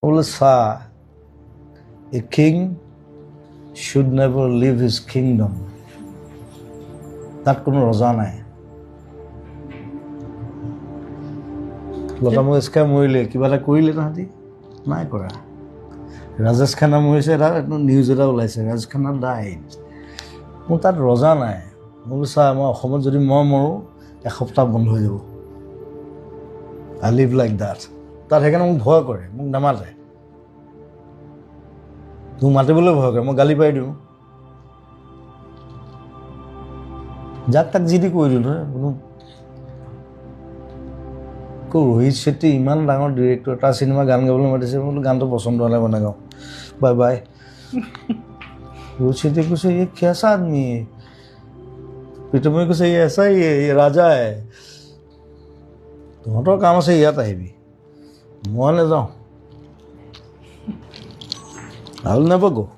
বোলে চা a king should never leave his kingdom তাত কোনো ৰজা নাই লতা মংগেশকাৰ মৰিলে কিবা এটা কৰিলে তাহাঁতি নাই কৰা ৰাজেশ খান্না মৰিছে এটা নিউজ এটা ওলাইছে ৰাজেশ খান্না ডাইড মোৰ তাত ৰজা নাই মই বোলো চা মই অসমত যদি মই মৰোঁ এসপ্তাহ বন্ধ হৈ যাব আই লিভ লাইক ডাট তাত সেইকাৰণে মোক ভয় কৰে মোক নামাতে তোক মাতিবলৈ ভয় কৰে মই গালি পাৰি দিওঁ যাক তাক যি দি কৈ দিলোঁ বোলো ৰোহিত শেট্টি ইমান ডাঙৰ ডিৰেক্টৰ তাৰ চিনেমা গান গাবলৈ মাতিছে বোলো গানটো পচন্দ হ'লে বনাই গাওঁ বাই বাই ৰোহিত শেট্টি কৈছে ये कैसा आदमी है প্ৰীতমে কৈছে ये ऐसा ही है ये राजा है তহঁতৰ কাম আছে ইয়াত আহিবি মই নাযাওঁ I will never go